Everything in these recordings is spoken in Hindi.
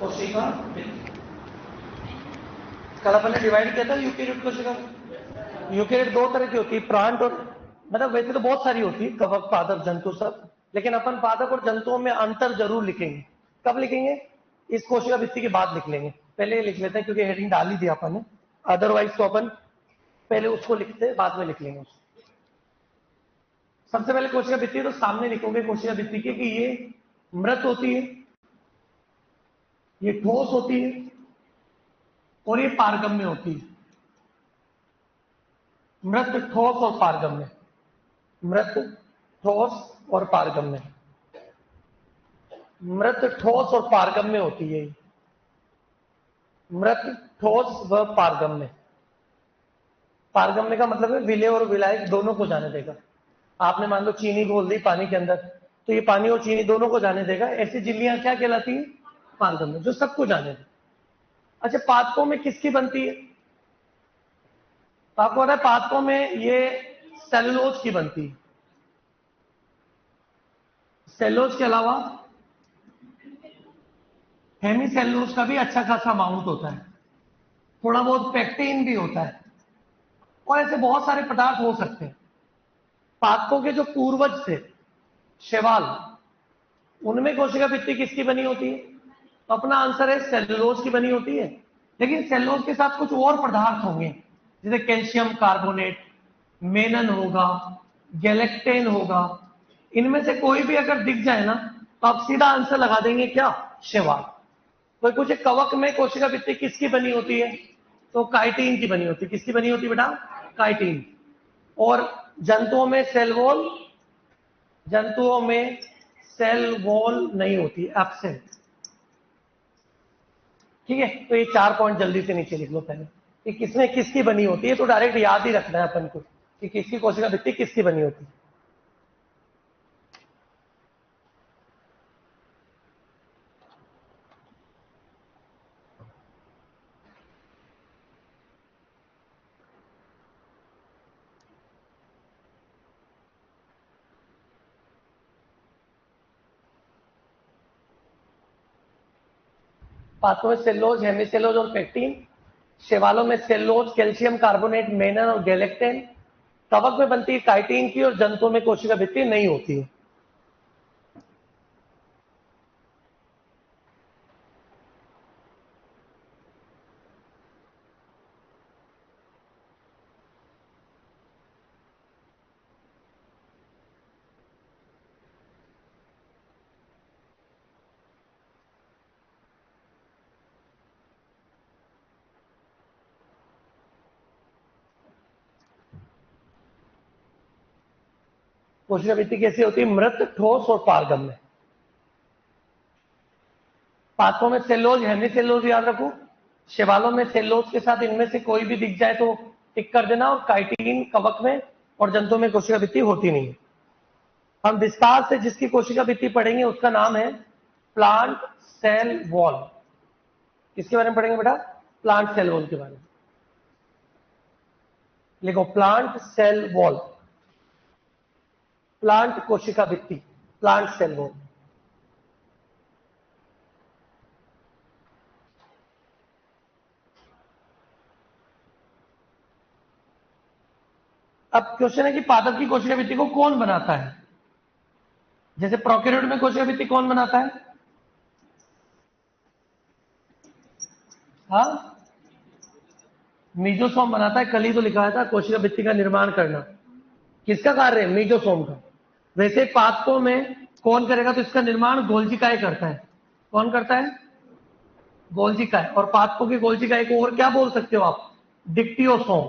कोशिका कल अपन ने डिवाइड किया था यूकेरियोट कोशिका। यूकेरियोट दो तरह की होती है, प्लांट और मतलब वैसे तो बहुत सारी होती है, कवक पादप जंतु सब, लेकिन अपन पादप और जंतुओं में अंतर जरूर लिखेंगे। कब लिखेंगे? इस कोशिका भित्ति के बाद लिख लेंगे। पहले लिख लेते हैं क्योंकि हेडिंग डाल ही दिया अपन ने, अदरवाइज तो अपन पहले उसको लिखते हैं, बाद में लिख लेंगे उसको। सबसे पहले कोशिका भित्ति तो सामने लिखोगे कोशिका भित्ति के कि ये मृत होती है, ये ठोस होती है और ये पारगम्य होती है। मृत, ठोस और पारगम्य। मृत, ठोस और पारगम्य। मृत, ठोस और पारगम्य होती है। मृत, ठोस व पारगम्य। पारगम्य का मतलब है विलेय और विलायक दोनों को जाने देगा। आपने मान लो चीनी घोल दी पानी के अंदर, तो ये पानी और चीनी दोनों को जाने देगा। ऐसी झिल्लियां क्या कहलाती है? पारगम्य, जो सबको जाने दे। अच्छा, पादपों में किसकी बनती है? तो आपको पता है पादपों में ये सेलुलोज की बनती है। सेलुलोज के अलावा हेमीसेलुलोज का भी अच्छा खासा अमाउंट होता है, थोड़ा बहुत पेक्टिन भी होता है, और ऐसे बहुत सारे पदार्थ हो सकते हैं। पादपों के जो पूर्वज थे शैवाल, उनमें कोशिका भित्ति किसकी बनी होती है? तो अपना आंसर है सेलुलोज की बनी होती है। लेकिन सेलुलोज के साथ कुछ और पदार्थ होंगे, जैसे कैल्शियम कार्बोनेट, मेनन होगा, गैलेक्टेन होगा। इनमें से कोई भी अगर दिख जाए ना तो आप सीधा आंसर लगा देंगे, क्या? शैवाल। कोई पूछे कवक में कोशिका भित्ति किसकी बनी होती है, तो काइटिन की बनी होती है। किसकी बनी होती है बेटा? काइटिन। और जंतुओं में सेल वॉल, जंतुओं में सेल वॉल नहीं होती, एब्सेंट। ठीक है, तो ये 4 पॉइंट जल्दी से नीचे लिख लो पहले कि किसमें किसकी बनी होती है, तो डायरेक्ट याद ही रखना है अपन को कि किसकी कोशिका भित्ति किसकी बनी होती है। पादपों में सेलुलोज, हेमीसेलुलोज और पेक्टिन। शैवालों में सेलुलोज, कैल्शियम कार्बोनेट, मेनन और गैलेक्टेन। कवक में बनती है काइटिन की, और जंतुओं में कोशिका भित्ति नहीं होती है। कोशिका भित्ति कैसी होती है? मृत, ठोस और पारगम्य। पादपों में सेलुलोज, हेमीसेलुलोज याद रखो। शैवालों में सेलुलोज के साथ इनमें से कोई भी दिख जाए तो टिक कर देना, और काइटिन कवक में, और जंतुओं में कोशिका भित्ति होती नहीं है। हम विस्तार से जिसकी कोशिका भित्ति पढ़ेंगे उसका नाम है प्लांट सेल वॉल। किसके बारे में पढ़ेंगे बेटा? प्लांट सेल वॉल के बारे में। लिखो प्लांट सेल वॉल, प्लांट कोशिका भित्ति, प्लांट सेल वॉल। अब क्वेश्चन है कि पादप की कोशिका भित्ति को कौन बनाता है? जैसे प्रोकैरियोट में कोशिका भित्ति कौन बनाता है? हाँ, मीजोसोम बनाता है। कल ही तो लिखा था कोशिका भित्ति का निर्माण करना किसका कार्य है? मीजोसोम का। वैसे पादपों में कौन करेगा? तो इसका निर्माण गोल्जिकाए करता है। कौन करता है? गोल्जिकाए। और पादपों की गोल्जिकाए को और क्या बोल सकते हो आप? डिक्टियोसोम।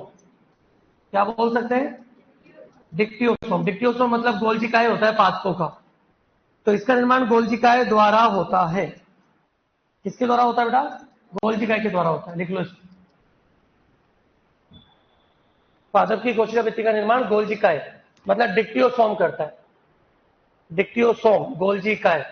क्या बोल सकते हैं? डिक्टियोसोम। डिक्टियोसोम मतलब गोल्जिकाए होता है पादपों का। तो इसका निर्माण गोल्जिकाए द्वारा होता है। किसके द्वारा होता है बेटा? गोल्जिकाए के द्वारा होता है। लिख लो इसको। पादप की कोशिका भित्ति का निर्माण गोल्जिकाए मतलब डिक्टियोसोम करता है। डिक्टियोसोम, गोल्जिकाए।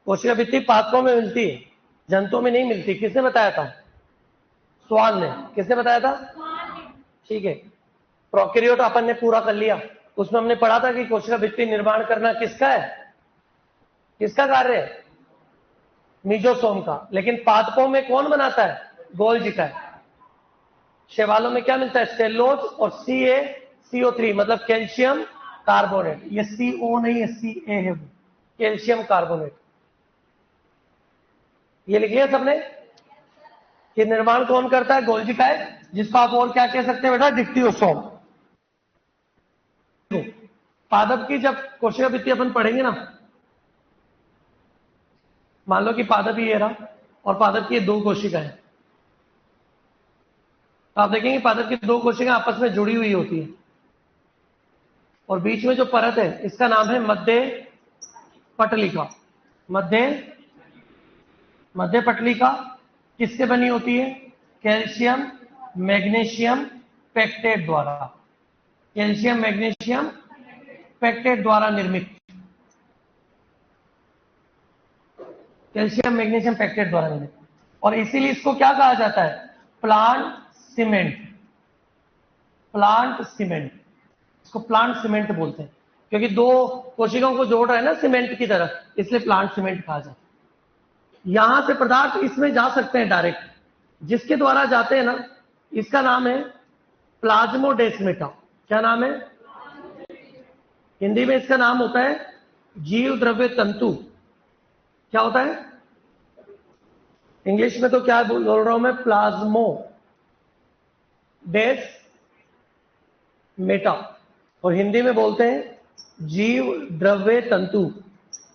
कोशिका भित्ति पादपों में मिलती है, जंतुओं में नहीं मिलती। किसने बताया था? स्वान ने। किसने बताया था? ठीक है। प्रोकैरियोट अपन ने पूरा कर लिया, उसमें हमने पढ़ा था कि कोशिका भित्ति निर्माण करना किसका है, किसका कार्य है, मीजोसोम का। लेकिन पादपों में कौन बनाता है, गोल्जी का है। शैवालों में क्या मिलता है, सेलोज और CaCO3 मतलब कैल्शियम कार्बोनेट। ये CO नहीं है, Ca है, कैल्शियम कार्बोनेट। ये लिख लिया सबने कि निर्माण कौन करता है, गोल्जी का है, जिसको आप और क्या कह सकते हैं बेटा, डिक्टियोसोम। पादप की जब कोशिका भित्ति अपन पढ़ेंगे ना, मान लो कि पादप ही ये रहा और पादप की 2 कोशिकाएं, तो आप देखेंगे पादप की 2 कोशिकाएं आपस में जुड़ी हुई होती है और बीच में जो परत है इसका नाम है मध्य पटलिका। मध्य पटलिका किससे बनी होती है, कैल्शियम मैग्नीशियम पेक्टेट द्वारा, कैल्शियम मैग्नीशियम पेक्टेट द्वारा निर्मित, कैल्शियम मैग्नीशियम पेक्टेट द्वारा निर्मित। और इसीलिए इसको क्या कहा जाता है, प्लांट सीमेंट। प्लांट सीमेंट, इसको प्लांट सीमेंट बोलते हैं, क्योंकि 2 कोशिकाओं को जोड़ रहा है ना सीमेंट की तरह, इसलिए प्लांट सीमेंट कहा जाता है। यहां से पदार्थ इसमें जा सकते हैं डायरेक्ट, जिसके द्वारा जाते हैं ना, इसका नाम है प्लाज्मोडेस्मेटा। क्या नाम है, हिंदी में इसका नाम होता है जीव द्रव्य तंतु। क्या होता है, इंग्लिश में तो क्या बोल रहा हूं मैं, प्लाज्मो डेस मेटा, और हिंदी में बोलते हैं जीव द्रव्य तंतु।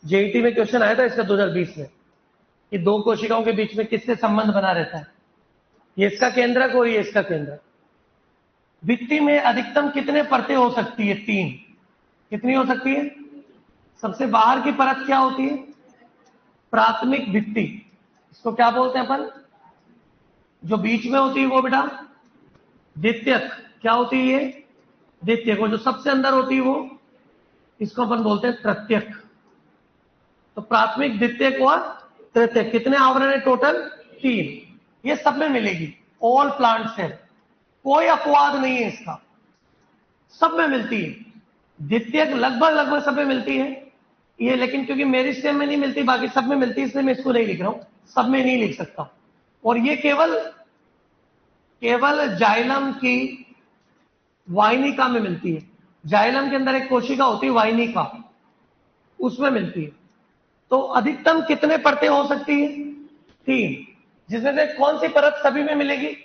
जेईटी में क्वेश्चन आया था इसका 2020 में कि 2 कोशिकाओं के बीच में किससे संबंध बना रहता है, ये इसका केंद्रक और ये इसका केंद्रक। भित्ति में अधिकतम कितने परतें हो सकती है, 3। कितनी हो सकती है, सबसे बाहर की परत क्या होती है, प्राथमिक भित्ति, इसको क्या बोलते हैं अपन। जो बीच में होती है वो बेटा द्वितीयक, क्या होती है ये, द्वितीयक। और जो सबसे अंदर होती है वो, इसको अपन बोलते हैं तृतीयक। तो प्राथमिक द्वितीयक और तृतीयक, कितने आवरण है टोटल, 3। ये सब में मिलेगी, ऑल प्लांट सेल, कोई अपवाद नहीं है इसका, सब में मिलती है। द्वितीयक लगभग सब में मिलती है ये, लेकिन क्योंकि मेरिस्टेम में नहीं मिलती, बाकी सब में मिलती है, इसलिए मैं इसको नहीं लिख रहा हूं, सब में नहीं लिख सकता। और ये केवल जाइलम की वाहिनिका में मिलती है। जाइलम के अंदर एक कोशिका होती है वाहिनिका, उसमें मिलती है। तो अधिकतम कितने परतें हो सकती है, 3, जिसमें से कौन सी परत सभी में मिलेगी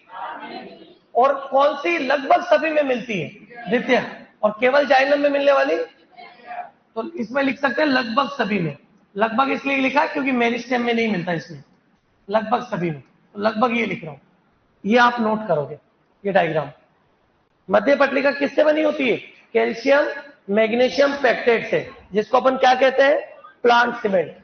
और कौन सी लगभग सभी में मिलती है, द्वितीय, और केवल जाइलम में मिलने वाली, तो इसमें लिख सकते हैं लगभग सभी में। लगभग इसलिए लिखा है क्योंकि मेरिस्टेम में नहीं मिलता, इसमें लगभग सभी में, तो लगभग ये लिख रहा हूं, ये आप नोट करोगे। ये डायग्राम मध्य पटलिका किससे बनी होती है, कैल्शियम मैग्नीशियम पेक्टेट से, जिसको अपन क्या कहते हैं, प्लांट सीमेंट।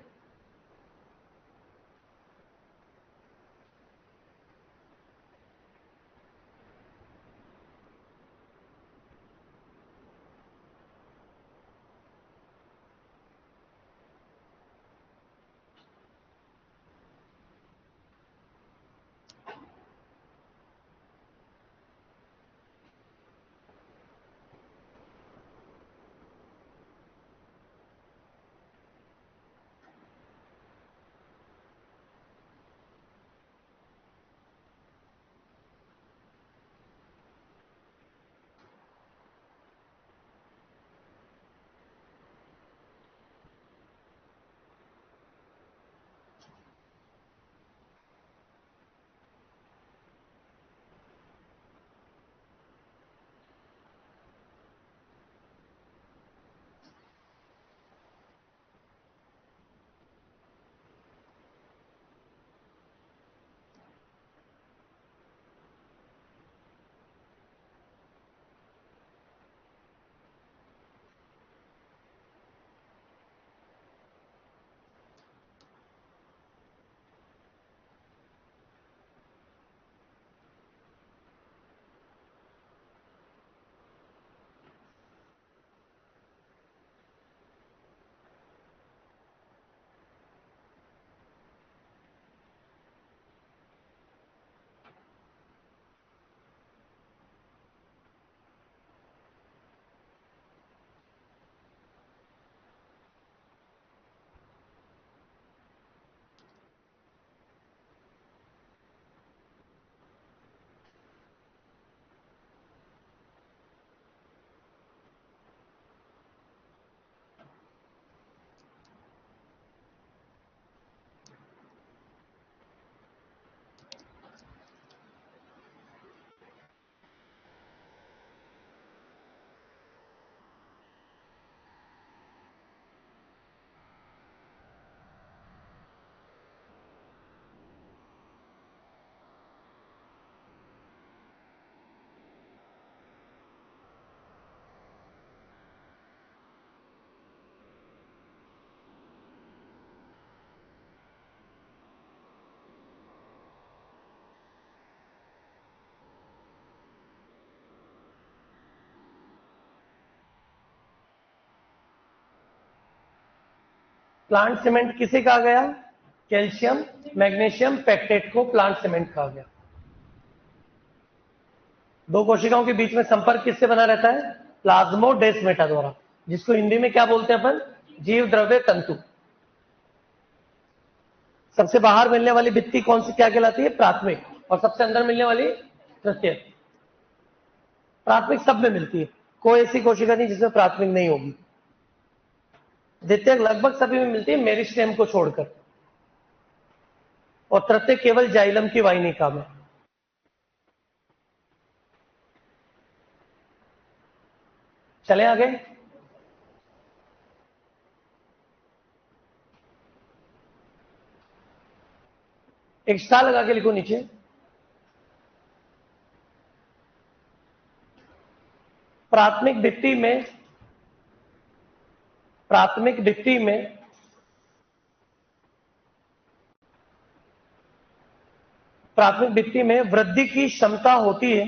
प्लांट सीमेंट किसे कहा गया? कैल्शियम मैग्नीशियम पैक्टेट को प्लांट सीमेंट कहा गया। दो कोशिकाओं के बीच में संपर्क किससे बना रहता है? प्लाज्मोडेस्माटा द्वारा, जिसको हिंदी में क्या बोलते हैं अपन? जीव द्रव्य तंतु। सबसे बाहर मिलने वाली भित्ति कौन सी क्या कहलाती है? प्राथमिक। और सबसे अंदर मिलने वाली तृतीयक। प्राथमिक सब में मिलती है, कोई ऐसी कोशिका नहीं जिसमें प्राथमिक नहीं होगी। द्वितीयक लगभग सभी में मिलती है मेरिस्टेम को छोड़कर, और तृतीयक केवल जाइलम की वाहिनिका में। चले आगे। एक स्टार लगा के लिखो नीचे। प्राथमिक भित्ति में प्राथमिक भित्ति में प्राथमिक भित्ति में वृद्धि की क्षमता होती है।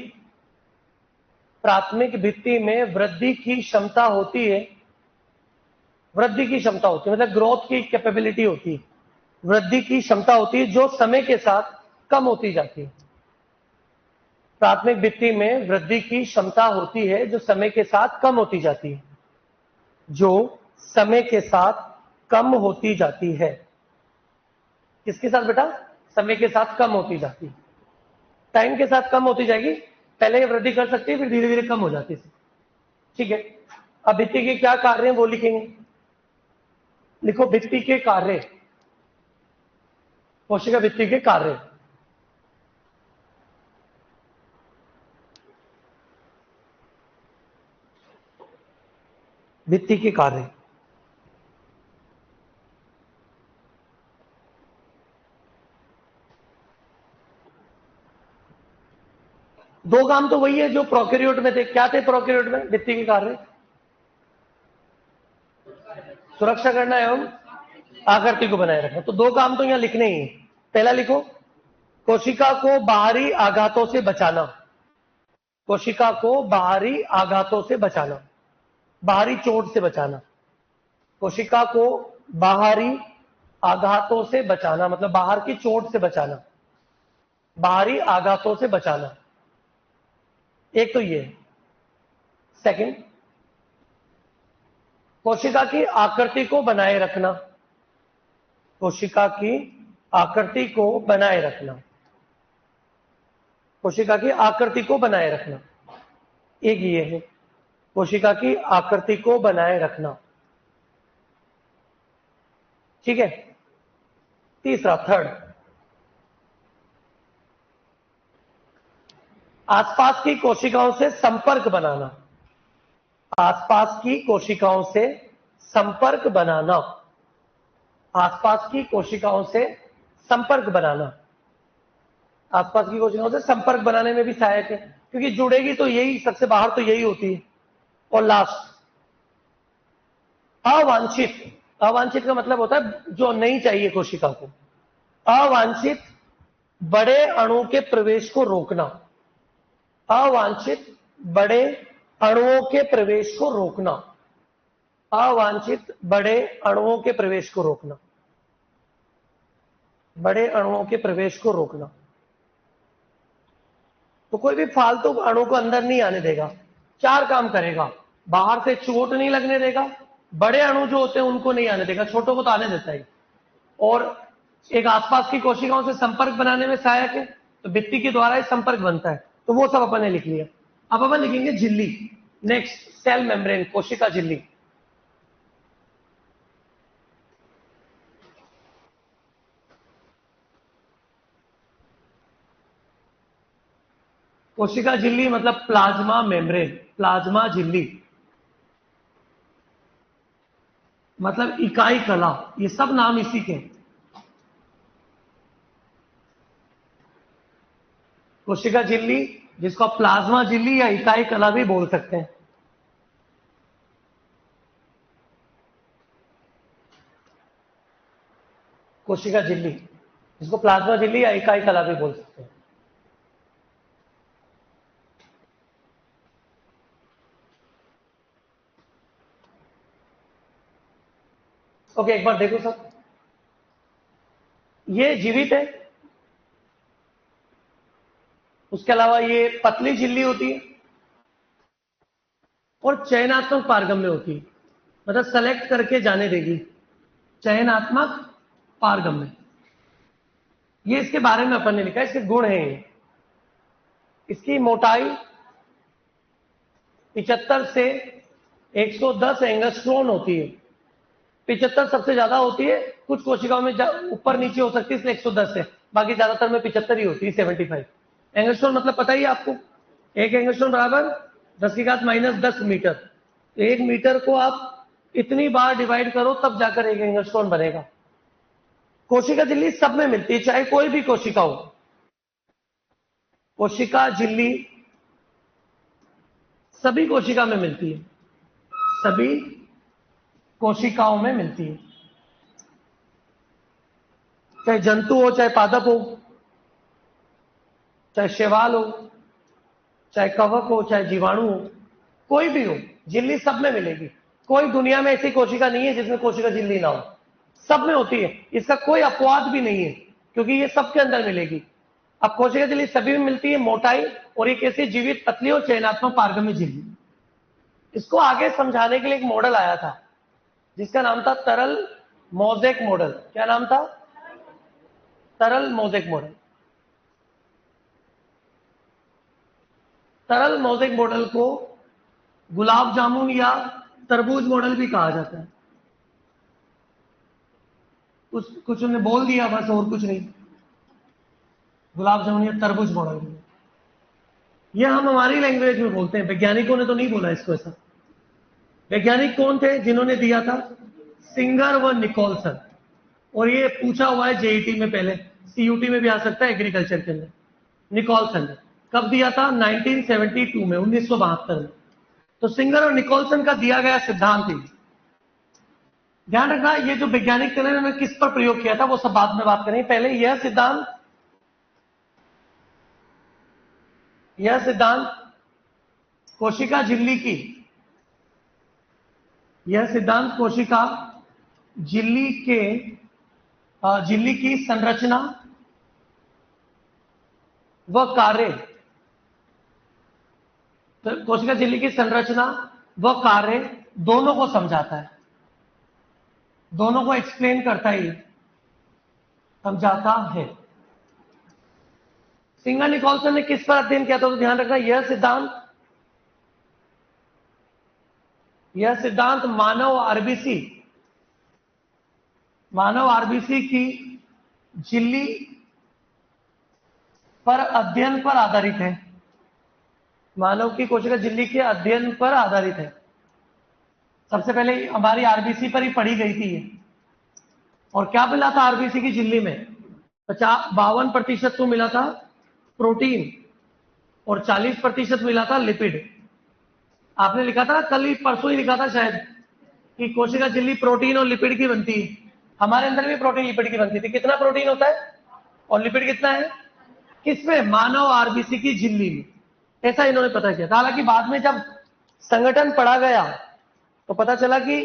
प्राथमिक भित्ति में वृद्धि की क्षमता होती है। वृद्धि की क्षमता होती है मतलब ग्रोथ की कैपेबिलिटी होती है। वृद्धि की क्षमता होती है जो समय के साथ कम होती जाती है। प्राथमिक भित्ति में वृद्धि की क्षमता होती है जो समय के साथ कम होती जाती है। जो समय के साथ कम होती जाती है। किसके साथ बेटा? समय के साथ कम होती जाती है। टाइम के साथ कम होती जाएगी। पहले ये वृद्धि कर सकती है, फिर धीरे धीरे कम हो जाती है। ठीक है। अब भित्ति के क्या कार्य हैं वो लिखेंगे। लिखो भित्ति के कार्य। कोशिका भित्ति के कार्य। भित्ति के कार्य। दो काम तो वही है जो प्रोकैरियोट में थे। क्या थे प्रोकैरियोट में भित्ति के कार्य? सुरक्षा करना एवं आकृति को बनाए रखना। तो दो काम तो यहां लिखने ही है। पहला लिखो कोशिका को बाहरी आघातों से बचाना। कोशिका को बाहरी आघातों से बचाना, बाहरी चोट से बचाना। कोशिका को बाहरी आघातों से बचाना मतलब बाहर की चोट से बचाना, बाहरी आघातों से बचाना। एक तो ये। सेकंड, कोशिका की आकृति को बनाए रखना। कोशिका की आकृति को बनाए रखना। कोशिका की आकृति को बनाए रखना। एक ये है, कोशिका की आकृति को बनाए रखना। ठीक है। तीसरा, थर्ड, आसपास की कोशिकाओं से संपर्क बनाना। आसपास की कोशिकाओं से संपर्क बनाना। आसपास की कोशिकाओं से संपर्क बनाना। आसपास की कोशिकाओं से संपर्क बनाने में भी सहायक है, क्योंकि जुड़ेगी तो यही, सबसे बाहर तो यही होती है। और लास्ट, अवांछित। अवांछित का मतलब होता है जो नहीं चाहिए कोशिका को। अवांछित बड़े अणु के प्रवेश को रोकना। अवांछित बड़े अणुओं के प्रवेश को रोकना। अवांछित बड़े अणुओं के प्रवेश को रोकना। बड़े अणुओं के प्रवेश को रोकना। तो कोई भी फालतू अणु को अंदर नहीं आने देगा। चार काम करेगा। बाहर से चोट नहीं लगने देगा, बड़े अणु जो होते हैं उनको नहीं आने देगा, छोटों को तो आने देता है, और एक आसपास की कोशिकाओं से संपर्क बनाने में सहायक है। तो भित्ति के द्वारा ही संपर्क बनता है। तो वो सब अपन ने लिख लिया। अब अपन लिखेंगे झिल्ली। नेक्स्ट, सेल मेम्ब्रेन, कोशिका झिल्ली। कोशिका झिल्ली मतलब प्लाज्मा मेम्ब्रेन। प्लाज्मा झिल्ली मतलब इकाई कला। ये सब नाम इसी के। कोशिका झिल्ली, जिसको आप प्लाज्मा झिल्ली या इकाई कला भी बोल सकते हैं। कोशिका झिल्ली, जिसको प्लाज्मा झिल्ली या इकाई कला भी बोल सकते हैं। ओके, एक बार देखो सर, ये जीवित है, उसके अलावा ये पतली झिल्ली होती है और चयनात्मक पारगम्य होती है, मतलब सेलेक्ट करके जाने देगी, चयनात्मक पारगम्य। ये इसके बारे में अपन ने लिखा है, इसके गुण हैं ये। इसकी मोटाई 75 से 110 एंगस्ट्रॉन होती है। 75 सबसे ज्यादा होती है, कुछ कोशिकाओं में ऊपर नीचे हो सकती है, इसलिए 110 है, बाकी ज्यादातर में 75 ही होती है, 75 एंगस्ट्रॉन। मतलब पता ही है आपको, एक एंगस्ट्रॉन बराबर 10⁻⁻10 मीटर। तो 1 मीटर को आप इतनी बार डिवाइड करो तब जाकर 1 एंगस्ट्रॉन बनेगा। कोशिका झिल्ली सब में मिलती है, चाहे कोई भी कोशिका हो। कोशिका झिल्ली सभी कोशिका में मिलती है, सभी कोशिकाओं में मिलती है, चाहे जंतु हो, चाहे पादप हो, चाहे शैवाल हो, चाहे कवक हो, चाहे जीवाणु हो, कोई भी हो, झिल्ली सब में मिलेगी। कोई दुनिया में ऐसी कोशिका नहीं है जिसमें कोशिका झिल्ली ना हो, सब में होती है। इसका कोई अपवाद भी नहीं है, क्योंकि ये सबके अंदर मिलेगी। अब कोशिका झिल्ली सभी में मिलती है, मोटाई, और एक ऐसी जीवित पतली और चयनात्मक पारगम्य झिल्ली। इसको आगे समझाने के लिए एक मॉडल आया था जिसका नाम था तरल मोज़ेक मॉडल। क्या नाम था? तरल मोज़ेक मॉडल। तरल मोज़ेक मॉडल को गुलाब जामुन या तरबूज मॉडल भी कहा जाता है। कुछ उन्हें बोल दिया बस, और कुछ नहीं। गुलाब जामुन या तरबूज मॉडल, ये हम हमारी लैंग्वेज में बोलते हैं, वैज्ञानिकों ने तो नहीं बोला इसको ऐसा। वैज्ञानिक कौन थे जिन्होंने दिया था? सिंगर व निकोलसन। और ये पूछा हुआ है जेईटी में, पहले सीयूटी में भी आ सकता है, एग्रीकल्चर के अंदर। निकोलसन ने कब दिया था? 1972 में, 1972 में। तो सिंगर और निकोलसन का दिया गया सिद्धांत ही, ध्यान रखना, ये जो वैज्ञानिक थे उन्होंने किस पर प्रयोग किया था वो सब बाद में बात करेंगे। पहले यह सिद्धांत कोशिका झिल्ली की, यह सिद्धांत कोशिका झिल्ली की संरचना व कार्य, तो कोशिका झिल्ली की संरचना व कार्य दोनों को समझाता है, दोनों को एक्सप्लेन करता है, समझाता है। सिंगर निकोलसन ने किस पर अध्ययन किया था? तो ध्यान रखना, यह सिद्धांत मानव आरबीसी की झिल्ली पर अध्ययन पर आधारित है। मानव की कोशिका झिल्ली के अध्ययन पर आधारित है। सबसे पहले हमारी आरबीसी पर ही पढ़ी गई थी ये। और क्या मिला था आरबीसी की झिल्ली में? 52% को मिला था प्रोटीन और 40% मिला था लिपिड। आपने लिखा था कल ही, परसों ही लिखा था शायद, कि कोशिका झिल्ली प्रोटीन और लिपिड की बनती है। हमारे अंदर भी प्रोटीन लिपिड की बनती थी। कितना प्रोटीन होता है और लिपिड कितना है? किसमें? मानव आरबीसी की झिल्ली में। ऐसा इन्होंने पता किया था। हालांकि बाद में जब संगठन पढ़ा गया तो पता चला कि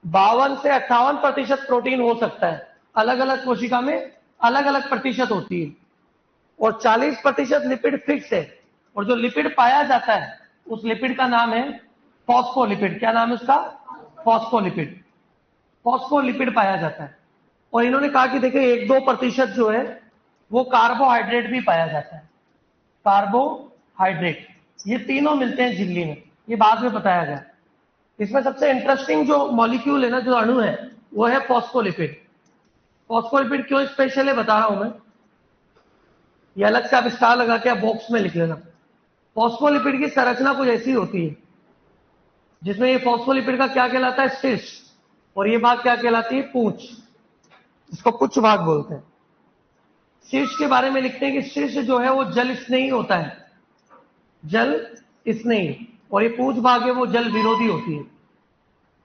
52 से 58% प्रोटीन हो सकता है, अलग अलग कोशिका में अलग अलग प्रतिशत होती है, और 40% लिपिड फिक्स है। और जो लिपिड पाया जाता है उस लिपिड का नाम है फॉस्फोलिपिड। क्या नाम है उसका? फॉस्फोलिपिड। फॉस्फोलिपिड पाया जाता है। और इन्होंने कहा कि देखिए 1-2% जो है वो कार्बोहाइड्रेट भी पाया जाता है। कार्बोहाइड्रेट, ये तीनों मिलते हैं झिल्ली में, ये बाद में बताया गया। इसमें सबसे इंटरेस्टिंग जो मॉलिक्यूल है ना, जो अणु है, वो है फॉस्फोलिपिड। फॉस्फोलिपिड क्यों स्पेशल है बता रहा हूं मैं, ये अलग से आप स्टार लगा के आप बॉक्स में लिख लेना। फॉस्फोलिपिड की संरचना कुछ ऐसी होती है जिसमें ये फॉस्फोलिपिड का क्या कहलाता है? शीर्ष, और ये भाग क्या कहलाती है? पूंछ। इसको पुच्छ भाग बोलते हैं। शीर्ष के बारे में लिखते हैं कि शीर्ष जो है वो जल स्नेही होता है, जल स्नेही, और ये पूंछ भाग है वो जल विरोधी होती है।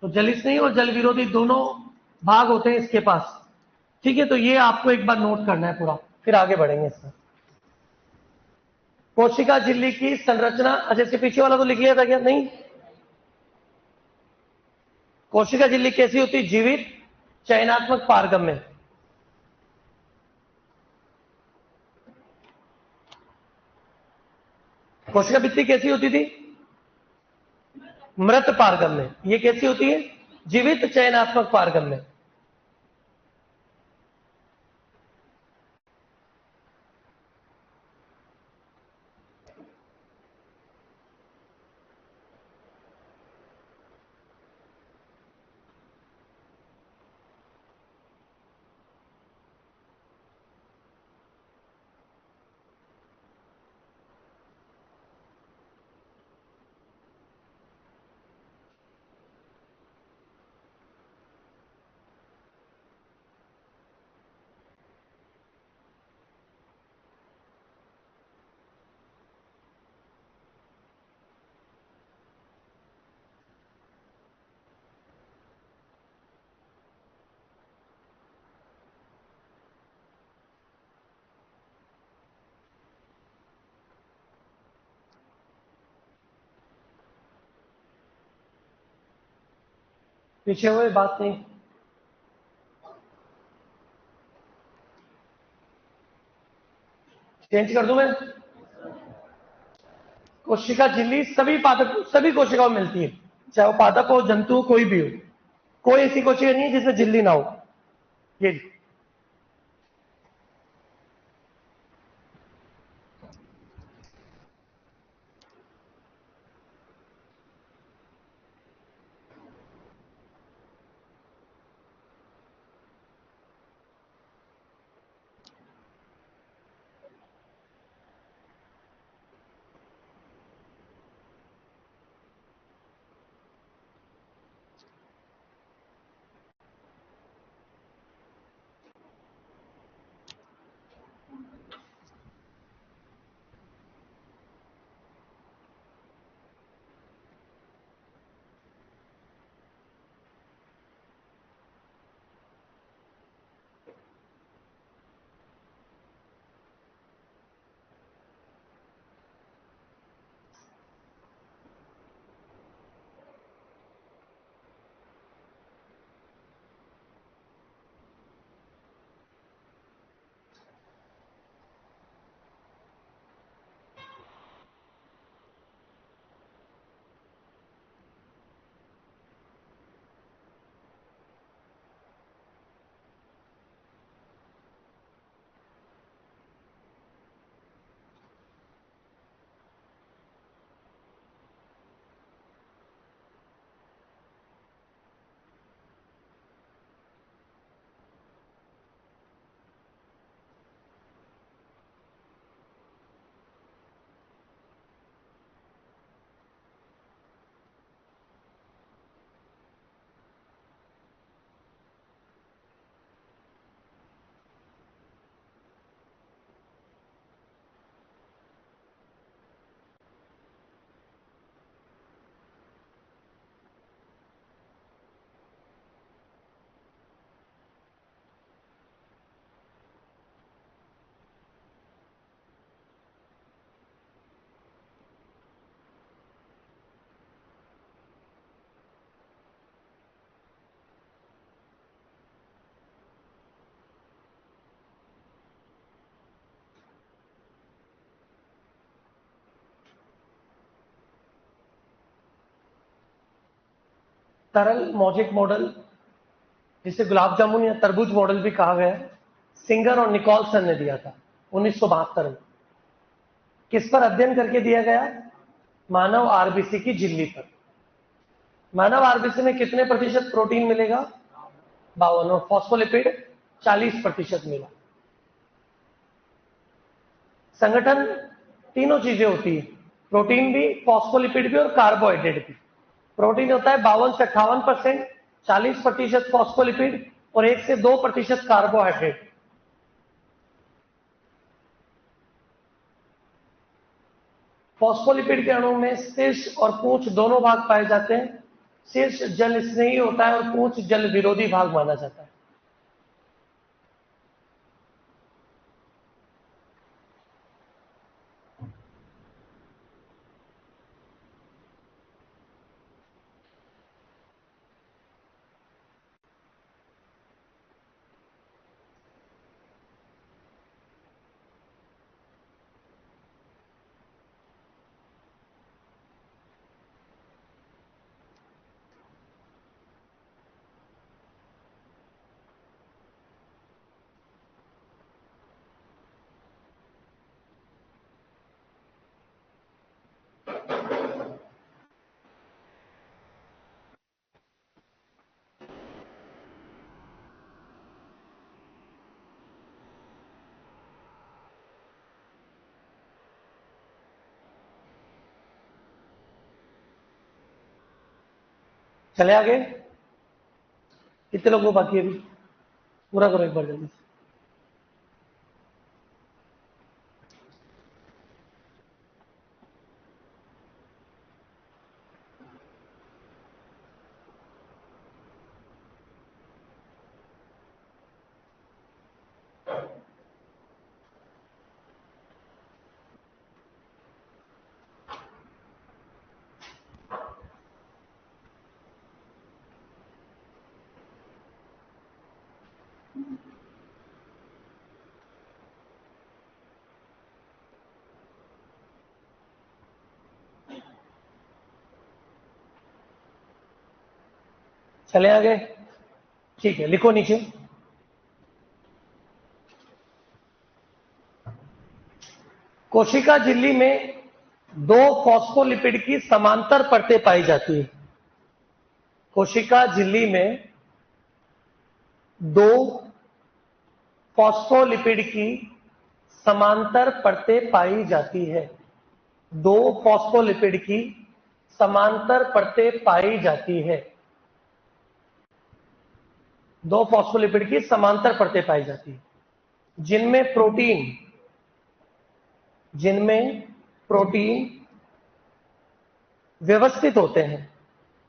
तो जल स्नेही और जल विरोधी दोनों भाग होते हैं इसके पास। ठीक है, तो ये आपको एक बार नोट करना है पूरा, फिर आगे बढ़ेंगे इसमें। कोशिका झिल्ली की संरचना, अच्छा इसके पीछे वाला तो लिख लिया था क्या? नहीं। कोशिका झिल्ली कैसी होती है? जीवित, चयनात्मक पारगम्य। कोशिका भित्ति कैसी होती थी? मृत पारगम्य। ये कैसी होती है? जीवित चयनात्मक पारगम्य। पीछे हुए बात नहीं। चेंज कर दूं मैं? कोशिका झिल्ली सभी पादप, सभी कोशिकाओं में मिलती है, चाहे वो पादप हो, जंतु हो, कोई भी हो। कोई ऐसी कोशिका नहीं है जिसमें झिल्ली ना हो। ये तरल मौजिक मॉडल, जिसे गुलाब जामुन या तरबूज मॉडल भी कहा गया है, सिंगर और निकोलसन ने दिया था 1972 में। किस पर अध्ययन करके दिया गया? मानव आरबीसी की झिल्ली पर। मानव आरबीसी में कितने प्रतिशत प्रोटीन मिलेगा? 52। और फॉस्फोलिपिड 40% मिला। संगठन तीनों चीजें होती है, प्रोटीन भी, फॉस्फोलिपिड भी और कार्बोहाइड्रेट भी। प्रोटीन होता है 52 से 58%, 40% फॉस्फोलिपिड और 1 से 2% कार्बोहाइड्रेट। फॉस्फोलिपिड के अणु में शीर्ष और पूंछ दोनों भाग पाए जाते हैं। शीर्ष जल स्नेही होता है और पूंछ जल विरोधी भाग माना जाता है। चले आगे। कितने लोगों को बाकी है अभी? पूरा करो एक बार जल्दी से। चले आगे। ठीक है, लिखो नीचे। कोशिका झिल्ली में दो फॉस्फोलिपिड की समांतर परतें पाई जाती है। कोशिका झिल्ली में दो फॉस्फोलिपिड की समांतर परतें पाई जाती है। दो फॉस्फोलिपिड की समांतर परतें पाई जाती है। दो फॉस्फोलिपिड की समांतर परतें पाई जाती है जिनमें प्रोटीन व्यवस्थित होते हैं।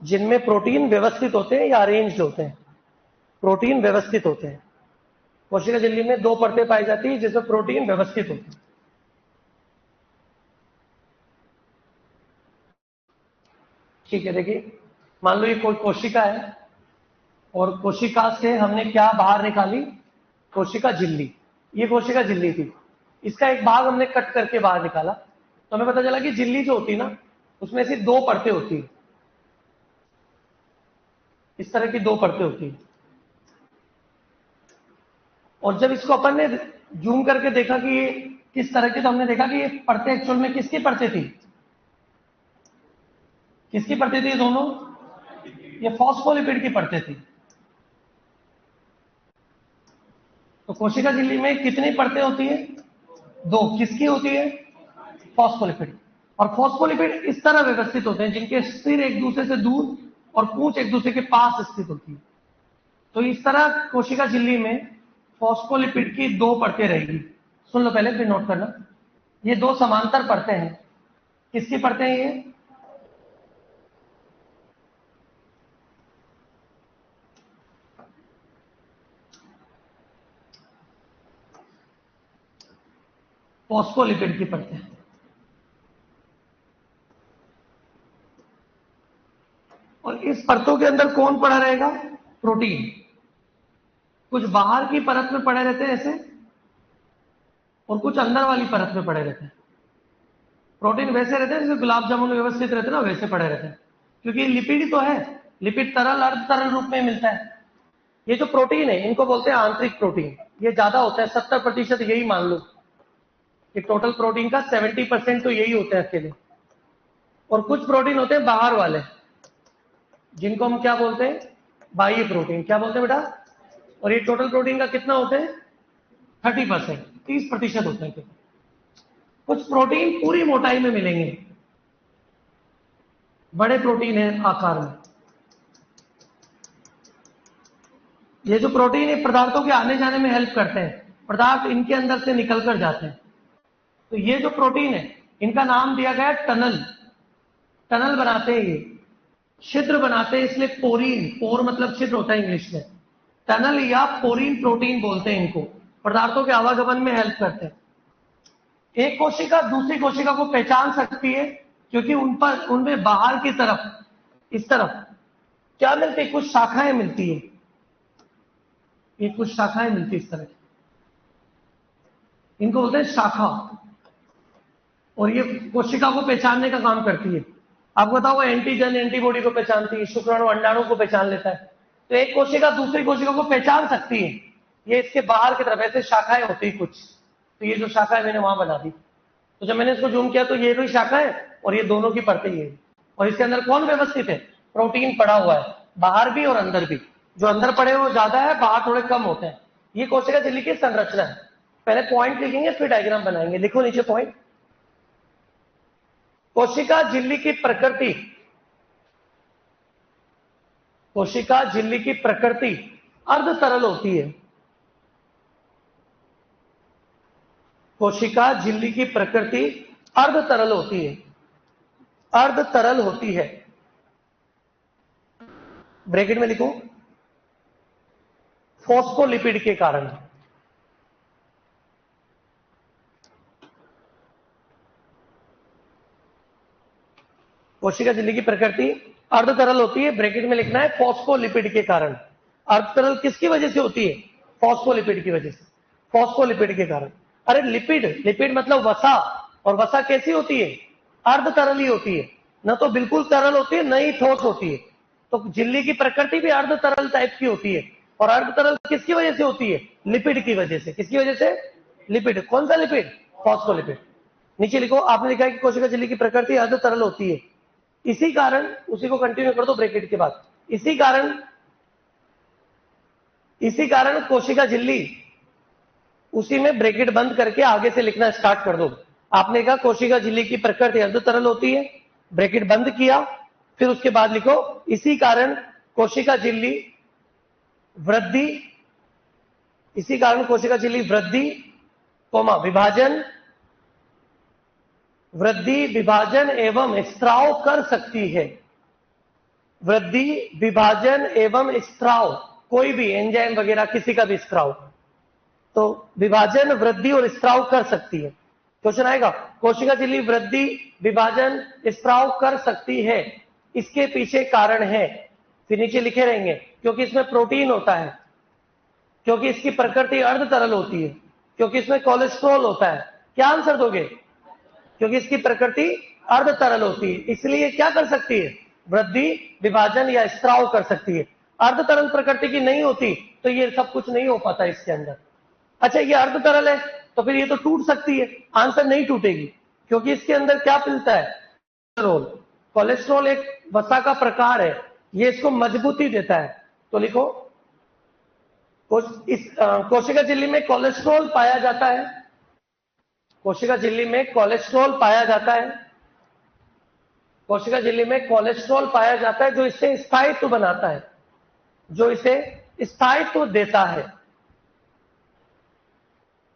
जिनमें प्रोटीन व्यवस्थित होते हैं या अरेंज्ड होते हैं। प्रोटीन व्यवस्थित होते हैं। कोशिका झिल्ली में दो परतें पाई जाती है जिसमें प्रोटीन व्यवस्थित होते हैं। ठीक है, देखिए, मान लो ये कोई कोशिका है और कोशिका से हमने क्या बाहर निकाली? कोशिका झिल्ली। ये कोशिका झिल्ली थी, इसका एक भाग हमने कट करके बाहर निकाला, तो हमें पता चला कि झिल्ली जो होती है ना, उसमें से दो परतें होती है। इस तरह की दो परतें होती है। और जब इसको अपन ने जूम करके देखा कि ये किस तरह की, तो हमने देखा कि ये परतें एक्चुअल में किसकी परतें थी? किसकी परतें थी दोनों? ये फॉस्फोलिपिड की परतें थी। तो कोशिका झिल्ली में कितनी परतें होती है? दो। किसकी होती है? फॉस्फोलिपिड। और फॉस्फोलिपिड इस तरह व्यवस्थित होते हैं जिनके सिर एक दूसरे से दूर और पूंछ एक दूसरे के पास स्थित होती है। तो इस तरह कोशिका झिल्ली में फॉस्फोलिपिड की दो परतें रहेगी। सुन लो पहले, फिर नोट करना। ये दो समांतर परतें हैं। किसकी परतें हैं ये? फॉस्फोलिपिड की परतें। और इस परतों के अंदर कौन पड़ा रहेगा? प्रोटीन। कुछ बाहर की परत में पड़े रहते हैं ऐसे, और कुछ अंदर वाली परत में पड़े रहते हैं। प्रोटीन वैसे रहते हैं जैसे गुलाब जामुन व्यवस्थित रहते हैं ना, वैसे पड़े रहते हैं, क्योंकि लिपिड ही तो है। लिपिड तरल अर्ध तरल रूप में मिलता है। ये जो प्रोटीन है इनको बोलते हैं आंतरिक प्रोटीन। ये ज्यादा होता है, 70% यही मान लो कि टोटल प्रोटीन का 70% तो यही होते हैं अकेले। और कुछ प्रोटीन होते हैं बाहर वाले, जिनको हम क्या बोलते हैं? बाह्य प्रोटीन। क्या बोलते हैं बेटा? और ये टोटल प्रोटीन का कितना होते हैं? 30%, 30% होते हैं। कुछ प्रोटीन पूरी मोटाई में मिलेंगे, बड़े प्रोटीन है आकार में। ये जो प्रोटीन है पदार्थों के आने जाने में हेल्प करते हैं, पदार्थ इनके अंदर से निकल कर जाते हैं। तो ये जो प्रोटीन है इनका नाम दिया गया टनल। टनल बनाते हैं, ये छिद्र बनाते हैं, इसलिए पोरीन, पोर मतलब छिद्र होता है इंग्लिश में। टनल या पोरीन प्रोटीन बोलते हैं इनको। पदार्थों के आवागमन में हेल्प करते हैं। एक कोशिका दूसरी कोशिका को पहचान सकती है क्योंकि उन पर, उनमें बाहर की तरफ, इस तरफ क्या मिलती है? कुछ शाखाएं मिलती है। ये कुछ शाखाएं मिलती है इस तरह, इनको बोलते हैं शाखा। और ये कोशिका को पहचानने का काम करती है। आपको बताओ, वो एंटीजन एंटीबॉडी को पहचानती है, शुक्राणु अंडाणु को पहचान लेता है। तो एक कोशिका दूसरी कोशिका को पहचान सकती है। ये इसके बाहर की तरफ ऐसे शाखाएं होती है कुछ। तो ये जो शाखा है मैंने वहां बना दी। तो जब मैंने इसको जूम किया तो ये भी शाखा है और ये दोनों की परतें ये। और इसके अंदर कौन व्यवस्थित है? प्रोटीन पड़ा हुआ है, बाहर भी और अंदर भी। जो अंदर पड़े हुए ज्यादा है, बाहर थोड़े कम होते हैं। ये कोशिका झिल्ली की संरचना है। पहले पॉइंट लिखेंगे फिर डायग्राम बनाएंगे। लिखो नीचे पॉइंट। कोशिका झिल्ली की प्रकृति कोशिका झिल्ली की प्रकृति अर्ध तरल होती है। कोशिका झिल्ली की प्रकृति अर्ध तरल होती है, अर्ध तरल होती है। ब्रैकेट में लिखो, फॉस्फोलिपिड के कारण। कोशिका झिल्ली की प्रकृति अर्ध तरल होती है, ब्रैकेट में लिखना है फॉस्फोलिपिड के कारण। अर्ध तरल किसकी वजह से होती है? फॉस्फोलिपिड की वजह से, फॉस्फोलिपिड के कारण। अरे लिपिड, लिपिड मतलब वसा, और वसा कैसी होती है? अर्ध तरल ही होती है, न तो बिल्कुल तरल होती है, न ही ठोस होती है। तो झिल्ली की प्रकृति भी अर्ध तरल टाइप की होती है। और अर्ध तरल किसकी वजह से होती है? लिपिड की वजह से। किसकी वजह से? लिपिड। कौन सा लिपिड? फॉस्फोलिपिड। नीचे लिखो, आपने लिखा है कि कोशिका झिल्ली की प्रकृति अर्ध तरल होती है, इसी कारण, उसी को कंटिन्यू कर दो ब्रैकेट के बाद, इसी कारण कोशिका झिल्ली, उसी में ब्रैकेट बंद करके आगे से लिखना स्टार्ट कर दो। आपने कहा कोशिका झिल्ली की प्रकृति अर्ध तरल होती है, ब्रैकेट बंद किया, फिर उसके बाद लिखो इसी कारण कोशिका झिल्ली वृद्धि, इसी कारण कोशिका झिल्ली वृद्धि, विभाजन, वृद्धि, विभाजन एवं स्त्राव कर सकती है। वृद्धि, विभाजन एवं स्त्राव, कोई भी एंजाइम वगैरह किसी का भी स्त्राव, तो विभाजन, वृद्धि और स्त्राव कर सकती है। क्वेश्चन आएगा, कोशिका झिल्ली वृद्धि, विभाजन, स्त्राव कर सकती है, इसके पीछे कारण है। फिर नीचे लिखे रहेंगे, क्योंकि इसमें प्रोटीन होता है, क्योंकि इसकी प्रकृति अर्ध तरल होती है, क्योंकि इसमें कोलेस्ट्रॉल होता है। क्या आंसर दोगे? क्योंकि इसकी प्रकृति अर्ध तरल होती है, इसलिए क्या कर सकती है? वृद्धि, विभाजन या स्त्राव कर सकती है। अर्ध तरल प्रकृति की नहीं होती तो ये सब कुछ नहीं हो पाता इसके अंदर। अच्छा, ये अर्ध तरल है तो फिर ये तो टूट सकती है। आंसर नहीं टूटेगी, क्योंकि इसके अंदर क्या मिलता है? कोलेस्ट्रॉल। कोलेस्ट्रॉल एक वसा का प्रकार है, ये इसको मजबूती देता है। तो लिखो, इस कोशिका झिल्ली में कोलेस्ट्रॉल पाया जाता है, कोशिका झिल्ली में कोलेस्ट्रॉल पाया जाता है, कोशिका झिल्ली में कोलेस्ट्रॉल पाया जाता है, जो इसे स्थायित्व बनाता है, जो इसे स्थायित्व देता है।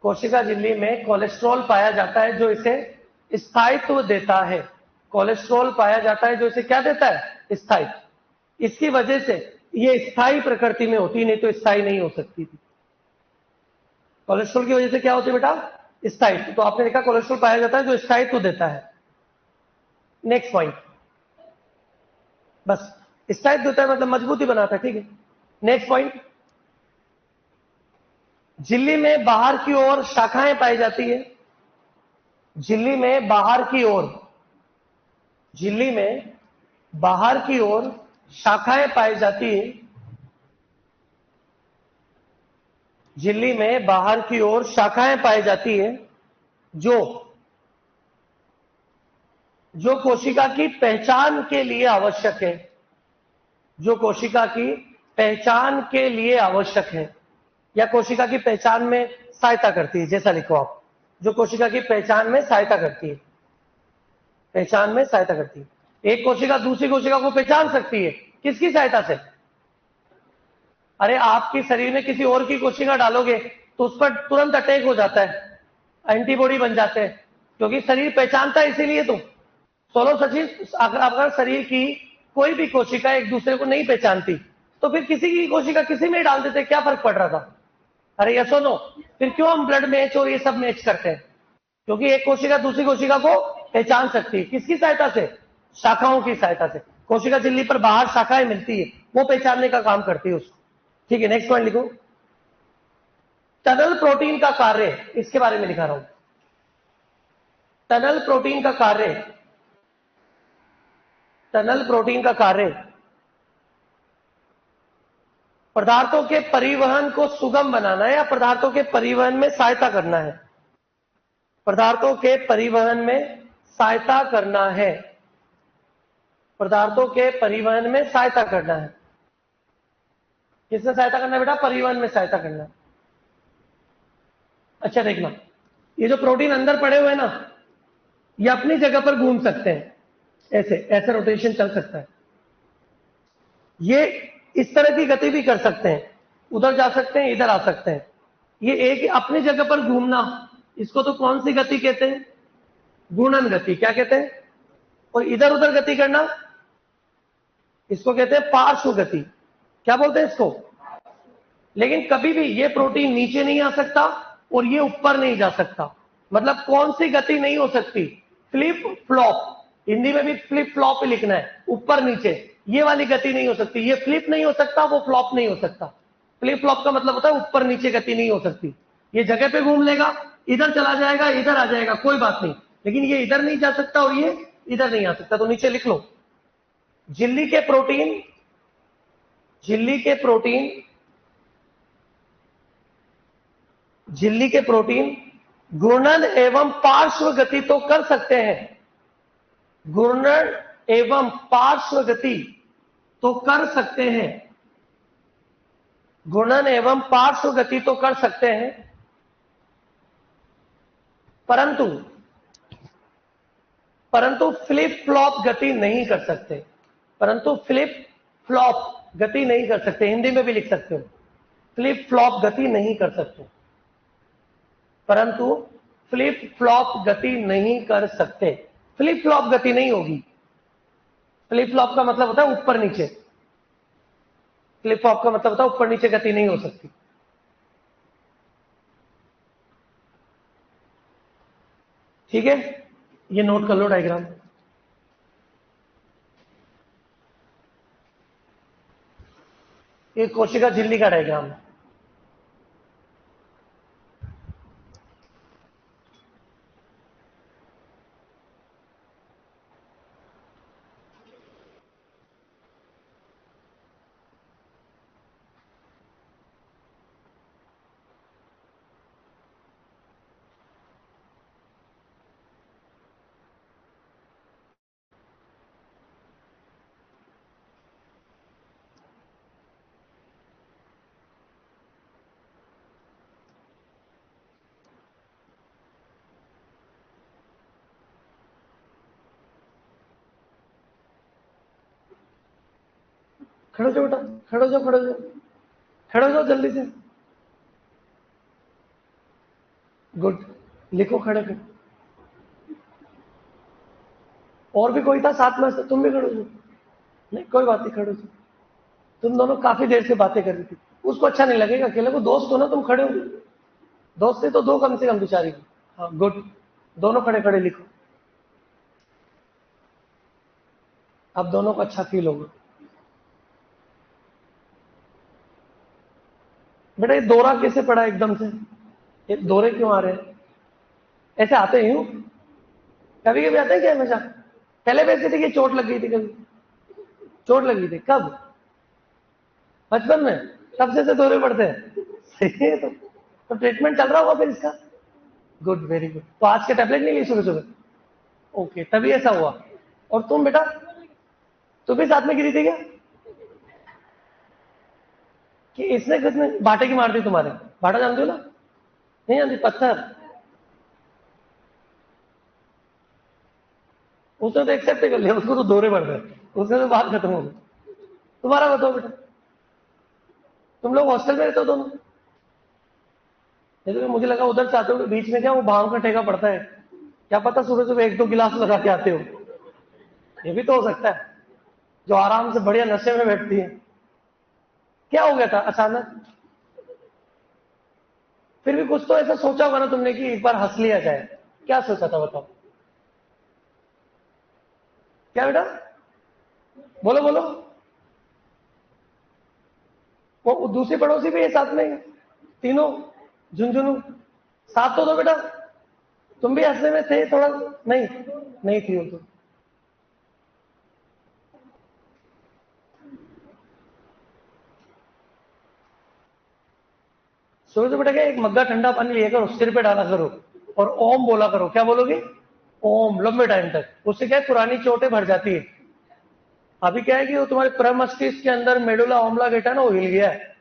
कोशिका झिल्ली में कोलेस्ट्रॉल पाया जाता है, जो इसे स्थायित्व देता है। कोलेस्ट्रॉल पाया जाता है जो इसे क्या देता है? स्थायित्व। इसकी वजह से ये स्थायी प्रकृति में होती, नहीं तो स्थायी नहीं हो सकती थी। कोलेस्ट्रॉल की वजह से क्या होती है बेटा? स्थायित्व। तो आपने देखा कोलेस्ट्रॉल पाया जाता है जो स्थायित्व देता है। नेक्स्ट पॉइंट, बस स्थायित्व देता है मतलब मजबूती बनाता है, ठीक है। नेक्स्ट पॉइंट, झिल्ली में बाहर की ओर शाखाएं पाई जाती है। झिल्ली में बाहर की ओर, झिल्ली में बाहर की ओर शाखाएं पाई जाती है। झिल्ली में बाहर की ओर शाखाएं पाई जाती है, जो कोशिका की पहचान के लिए आवश्यक है, जो कोशिका की पहचान के लिए आवश्यक है, या कोशिका की पहचान में सहायता करती है। जैसा लिखो आप, जो कोशिका की पहचान में सहायता करती है, पहचान में सहायता करती है। एक कोशिका दूसरी कोशिका को पहचान सकती है, किसकी सहायता से? अरे आपकी शरीर में किसी और की कोशिका डालोगे तो उस पर तुरंत अटैक हो जाता है, एंटीबॉडी बन जाते हैं, क्योंकि शरीर पहचानता है। इसीलिए तो सोलो सचिन, अगर शरीर की कोई भी कोशिका एक दूसरे को नहीं पहचानती तो फिर किसी की कोशिका किसी में डाल देते, क्या फर्क पड़ रहा था? अरे यस और नो? फिर क्यों हम ब्लड मैच और ये सब मैच करते हैं? क्योंकि एक कोशिका दूसरी कोशिका को पहचान सकती है। किसकी सहायता से? शाखाओं की सहायता से। कोशिका झिल्ली पर बाहर शाखाएं मिलती है, वो पहचानने का काम करती है उसको, ठीक है। नेक्स्ट पॉइंट लिखो, टनल प्रोटीन का कार्य, इसके बारे में लिखा रहा हूं। टनल प्रोटीन का कार्य, टनल प्रोटीन का कार्य पदार्थों के परिवहन को सुगम बनाना है या पदार्थों के परिवहन में सहायता करना है? पदार्थों के परिवहन में सहायता करना है, पदार्थों के परिवहन में सहायता करना है। किसमें सहायता करना है बेटा? परिवहन में सहायता करना है। अच्छा देखना, ये जो प्रोटीन अंदर पड़े हुए हैं ना, ये अपनी जगह पर घूम सकते हैं, ऐसे ऐसे रोटेशन चल सकता है। ये इस तरह की गति भी कर सकते हैं, उधर जा सकते हैं, इधर आ सकते हैं। ये एक अपनी जगह पर घूमना, इसको तो कौन सी गति कहते हैं? घूर्णन गति। क्या कहते हैं? और इधर उधर गति करना, इसको कहते हैं पार्श्व गति। क्या बोलते हैं इसको? लेकिन कभी भी ये प्रोटीन नीचे नहीं आ सकता और ये ऊपर नहीं जा सकता। मतलब कौन सी गति नहीं हो सकती? Flip flop. हिंदी में भी फ्लिप फ्लॉप ही लिखना है, ऊपर नीचे। ये वाली गति नहीं हो सकती। ये फ्लिप नहीं हो सकता, वो फ्लॉप नहीं हो सकता। फ्लिप फ्लॉप का मतलब होता है ऊपर नीचे गति नहीं हो सकती। ये जगह पे घूम लेगा, इधर चला जाएगा, इधर आ जाएगा, कोई बात नहीं। लेकिन ये इधर नहीं जा सकता और ये इधर नहीं आ सकता। तो नीचे लिख लो, झिल्ली के प्रोटीन, झिल्ली के प्रोटीन, झिल्ली के प्रोटीन घूर्णन एवं पार्श्व गति तो कर सकते हैं। घूर्णन एवं पार्श्व गति तो कर सकते हैं। घूर्णन एवं पार्श्व गति तो कर सकते हैं, परंतु परंतु फ्लिप फ्लॉप गति नहीं कर सकते। परंतु फ्लिप फ्लॉप गति नहीं कर सकते। हिंदी में भी लिख सकते हो, फ्लिप फ्लॉप गति नहीं कर सकते। परंतु फ्लिप फ्लॉप गति नहीं कर सकते। फ्लिप फ्लॉप गति नहीं होगी। फ्लिप फ्लॉप का मतलब होता है ऊपर नीचे। फ्लिप फ्लॉप का मतलब होता है ऊपर नीचे गति नहीं हो सकती। ठीक है, ये नोट कर लो डायग्राम। ये कोशिका झिल्ली का डायग्राम है। खड़ो जाओ बेटा, खड़ो जाओ, खड़ो जाओ, खड़ो जाओ जल्दी से। गुड, लिखो खड़े खड़े। और भी कोई था साथ में? तुम भी खड़ो जाओ। नहीं कोई बात नहीं, खड़ो जाओ। तुम दोनों काफी देर से बातें कर रही थी, उसको अच्छा नहीं लगेगा। अकेले को दोस्त हो ना, तुम खड़े हो। दोस्त से तो दो कम से कम बिचारी। हाँ गुड, दोनों खड़े खड़े लिखो। अब दोनों को अच्छा फील होगा। बेटा ये दौरा कैसे पड़ा एकदम से? ये दौरे क्यों आ रहे हैं? ऐसे आते ही हूँ, कभी कभी आते हैं क्या हमेशा? पहले भी ऐसे थे कि चोट लग गई थी? कभी चोट लगी थी? कब? बचपन में? तब से दौरे पड़ते हैं? सही है। तो ट्रीटमेंट चल रहा होगा फिर इसका। Good, very good. तो आज के टैबलेट नहीं ली सुबह सुबह? ओके, तभी ऐसा हुआ। और तुम बेटा, तुम भी साथ में गिरी थी क्या? कि इसने किसने बाटे की मार दी तुम्हारे? बाटा जानते हो ना? नहीं जानती? पत्थर। उसने तो एक्सेप्ट कर लिया, उसको तो दौरे बढ़ गए, उसने तो बात खत्म हो गई। तुम्हारा बताओ बेटा, तुम लोग हॉस्टल में रहते हो दोनों? तो मुझे लगा उधर चाहते हो, बीच में क्या वो भांग का ठेका पड़ता है, क्या पता सुबह सुबह एक दो गिलास लगा के आते हो। ये भी तो हो सकता है, जो आराम से बढ़िया नशे में बैठती है। क्या हो गया था अचानक? फिर भी कुछ तो ऐसा सोचा होगा ना तुमने कि एक बार हंस लिया जाए। क्या सोचा था बताओ? क्या बेटा? बोलो बोलो। वो दूसरी पड़ोसी भी है साथ में? तीनों झुंझुनू साथ तो दो बेटा। तुम भी हंसने में थे थोड़ा? नहीं, नहीं थी वो तो। सुबह से बेटा क्या, एक मग्गा ठंडा पानी लिया करो, सिर पे डाला करो और ओम बोला करो। क्या बोलोगे? ओम, लंबे टाइम तक। उससे क्या है, पुरानी चोटें भर जाती है। अभी क्या है कि वो तुम्हारे प्रमस्तिष्क के अंदर मेडुला ऑब्लांगेटा ना, वो हिल गया है।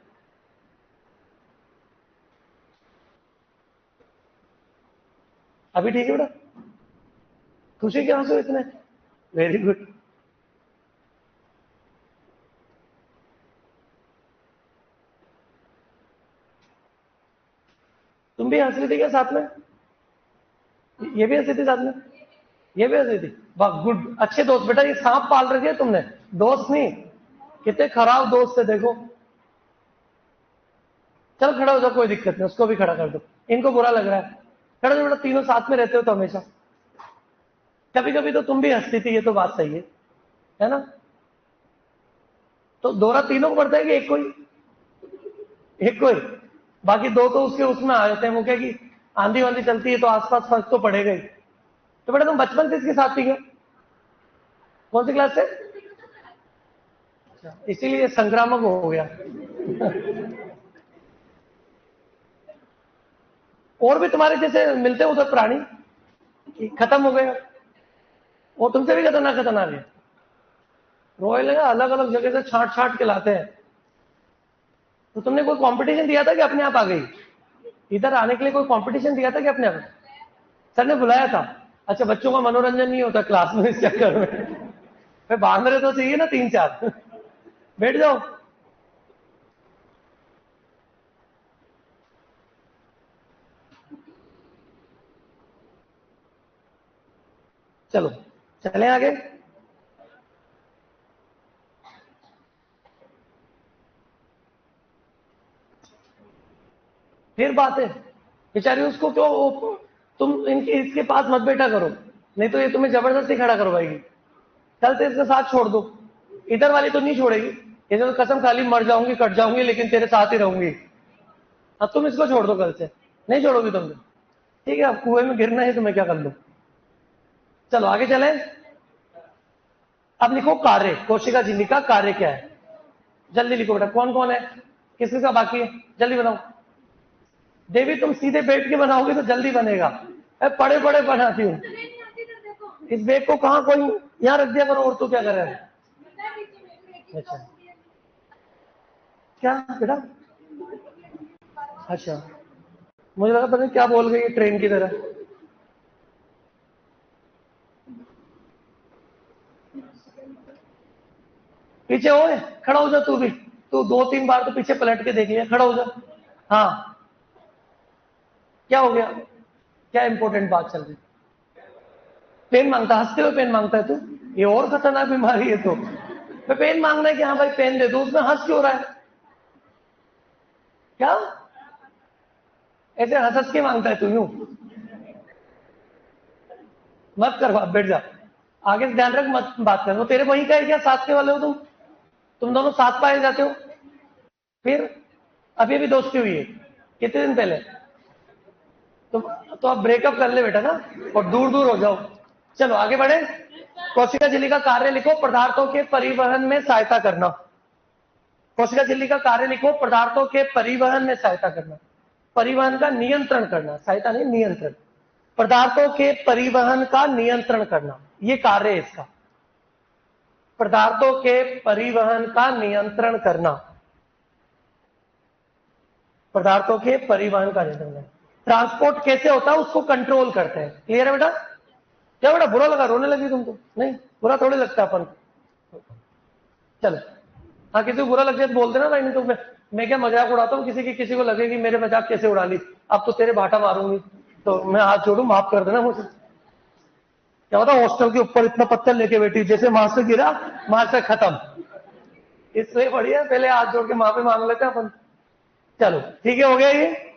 अभी ठीक है बेटा? खुशी के आंसू इतने? Very good. भी हंस रही थी क्या साथ में? ये भी हंसी थी साथ में? ये भी हंसी थी? वाह, गुड, अच्छे दोस्त। बेटा ये सांप पाल रखे है तुमने, दोस्त नहीं। कितने खराब दोस्त है देखो। चल खड़ा हो जाओ, कोई दिक्कत नहीं, उसको भी खड़ा कर दो। इनको बुरा लग रहा है, खड़ा हो जाओ बेटा, तीनों साथ में रहते हो तो हमेशा। कभी कभी तो तुम भी हंसती थी, ये तो बात सही है ना? तो दोहरा तीनों को पड़ता है कि एक कोई? एक कोई, बाकी दो तो उसके उसमें आ जाते हैं। वो क्या कि आंधी वांधी चलती है तो आसपास फर्क तो पड़ेगा ही। तो बेटा तुम बचपन से इसके साथ थी क्या? कौन सी क्लास से? अच्छा, इसीलिए संक्रामक हो गया। और भी तुम्हारे जैसे मिलते उधर प्राणी कि खत्म हो गए? वो तुमसे भी खतरनाक खतरनाक है, रॉयल है, अलग अलग जगह से छांट छांट के लाते हैं। तो तुमने कोई कंपटीशन दिया था कि अपने आप आ गई? इधर आने के लिए कोई कंपटीशन दिया था कि अपने आप? सर ने बुलाया था? अच्छा, बच्चों का मनोरंजन नहीं होता क्लास में इस चक्कर में? भाई बांध तो चाहिए ना तीन चार। बैठ जाओ। चलो चलें आगे। फिर बात है बेचारी, उसको क्यों तुम इनके इसके पास मत बैठा करो, नहीं तो ये तुम्हें जबरदस्ती खड़ा करवाएगी। कल से इसके साथ छोड़ दो। इधर वाली तो नहीं छोड़ेगी, ये तो कसम खा ली, मर जाऊंगी कट जाऊंगी लेकिन तेरे साथ ही रहूंगी। अब तुम इसको छोड़ दो, कल से नहीं छोड़ोगी तुम तो। ठीक है, अब कुएं में गिरना है तो मैं क्या कर लूं। चलो आगे चले। अब लिखो कार्य, कोशिका झिल्ली का कार्य क्या है? जल्दी लिखो बेटा, कौन कौन है, किस किसका बाकी है, जल्दी बनाओ। देवी तुम सीधे बैठ के बनाओगे तो जल्दी बनेगा, पड़े पड़े बनाती हूँ। इस बैग को कहाँ कोई यहाँ रख दिया करो, और तू क्या कर रहा है? अच्छा, क्या बेटा? अच्छा, मुझे लगा पता नहीं क्या बोल गई ट्रेन की तरह। पीछे हो, खड़ा हो जा तू भी। तू दो तीन बार तो पीछे पलट के देख लिया, खड़ा हो जा। हाँ, क्या हो गया? क्या इंपॉर्टेंट बात चल रही? पेन मांगता, हंसते हुए पेन मांगता है तू? ये और खतरनाक बीमारी है। तो पेन मांगना है कि हाँ भाई पेन दे दो, उसमें हंस क्यों रहा है? क्या ऐसे हंस हंस के मांगता है तू यूं? मत कर बात, बैठ जा। आगे से ध्यान रख, मत बात कर। वो तेरे वही का है क्या, साथ के वाले हो तुम दोनों साथ पाए जाते हो? फिर अभी अभी दोस्ती हुई है, कितने दिन पहले? तो अब ब्रेकअप कर ले बेटा ना, और दूर दूर हो जाओ। चलो आगे बढ़े। कोशिका झिल्ली का कार्य लिखो, पदार्थों के परिवहन में सहायता करना। कोशिका झिल्ली का कार्य लिखो, पदार्थों के परिवहन में सहायता करना। परिवहन का नियंत्रण करना, सहायता नहीं नियंत्रण। पदार्थों के परिवहन का नियंत्रण करना, ये कार्य है इसका। पदार्थों के परिवहन का नियंत्रण करना, पदार्थों के परिवहन का नियंत्रण करना। ट्रांसपोर्ट कैसे होता है उसको कंट्रोल करते हैं। क्लियर है बेटा? क्या बेटा बुरा लगा, रोने लगी तुमको? नहीं, बुरा थोड़ी लगता अपन। चलो, हाँ किसी को बुरा लग जाए तो बोल देना भाई, नहीं तो मैं क्या मजाक उड़ाता हूँ किसी को लगे कि मेरे मजाक कैसे उड़ा ली, अब तो तेरे भाटा मारूंगी, तो मैं हाथ जोड़ू, माफ कर देना मुझे। क्या होता, हॉस्टल के ऊपर इतना पत्थर लेके बैठी, जैसे वहां से गिरा वहां से खत्म। इसलिए बढ़िया पहले हाथ जोड़ के माफी मांग लेते हैं अपन। चलो ठीक है, हो गया ये।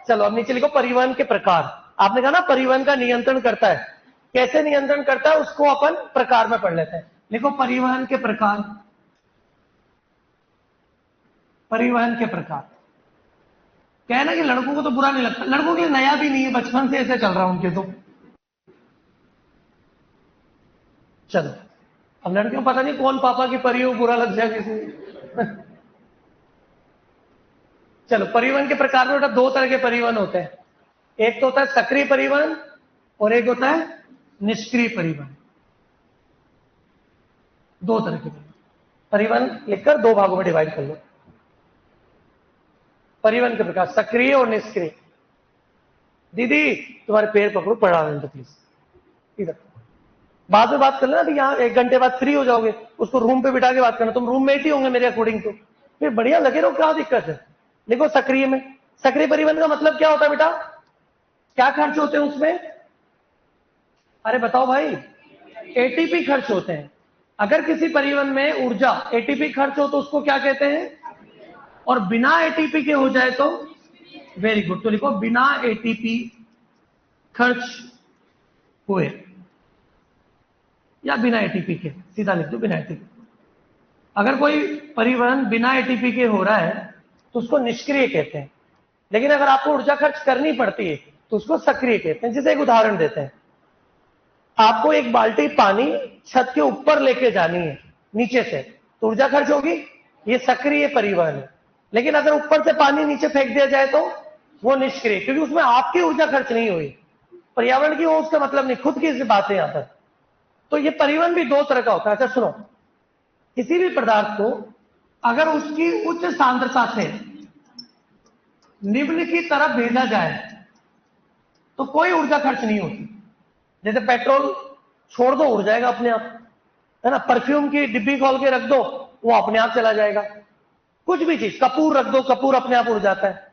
चलो अब नीचे लिखो, परिवहन के प्रकार। आपने कहा ना परिवहन का नियंत्रण करता है, कैसे नियंत्रण करता है उसको अपन प्रकार में पढ़ लेते हैं। लिखो परिवहन के प्रकार। परिवहन के प्रकार क्या है ना कि लड़कों को तो बुरा नहीं लगता, लड़कों के लिए नया भी नहीं है, बचपन से ऐसे चल रहा है उनके तो। चलो, अब लड़कियों पता नहीं कौन पापा की परी हो, बुरा लग जाए किसी। चलो, परिवहन के प्रकार में बेटा दो तरह के परिवहन होते हैं, एक तो होता है सक्रिय परिवहन और एक होता है निष्क्रिय परिवहन। दो तरह के परिवहन लिखकर दो भागों में डिवाइड कर लो। परिवहन के प्रकार सक्रिय और निष्क्रिय। दीदी तुम्हारे पैर पकड़ो, पढ़ा रहे तो प्लीज इधर। बाद में बात कर लेना, अभी यहाँ 1 घंटे बाद फ्री हो जाओगे, उसको रूम पे बिठा के बात करना, तुम रूम में ही होंगे मेरे अकॉर्डिंग तो, फिर बढ़िया लगे रहो, क्या दिक्कत है। देखो सक्रिय में, सक्रिय परिवहन का मतलब क्या होता है बेटा? क्या खर्च होते हैं उसमें? अरे बताओ भाई, एटीपी खर्च होते हैं। अगर किसी परिवहन में ऊर्जा एटीपी खर्च हो तो उसको क्या कहते हैं? और बिना एटीपी के हो जाए तो? वेरी गुड, तो लिखो बिना एटीपी खर्च हुए, या बिना एटीपी के, सीधा लिख दो बिना एटीपी। अगर कोई परिवहन बिना एटीपी के हो रहा है तो उसको निष्क्रिय कहते हैं, लेकिन अगर आपको ऊर्जा खर्च करनी पड़ती है तो उसको सक्रिय कहते हैं। जैसे एक उदाहरण देते हैं, आपको एक बाल्टी पानी छत के ऊपर लेके जानी है नीचे से, तो ऊर्जा खर्च होगी, ये सक्रिय परिवहन है। लेकिन अगर ऊपर से पानी नीचे फेंक दिया जाए तो वो निष्क्रिय, क्योंकि उसमें आपकी ऊर्जा खर्च नहीं हुई, पर्यावरण की वो उसका मतलब नहीं, खुद की बात है यहां पर। तो ये परिवहन भी दो तरह का होता है। अच्छा सुनो, किसी भी पदार्थ को अगर उसकी उच्च सांद्रता से निम्न की तरफ भेजा जाए तो कोई ऊर्जा खर्च नहीं होती। जैसे पेट्रोल छोड़ दो उड़ जाएगा अपने आप, है ना। परफ्यूम की डिब्बी खोल के रख दो, वो अपने आप चला जाएगा। कुछ भी चीज, कपूर रख दो, कपूर अपने आप उड़ जाता है।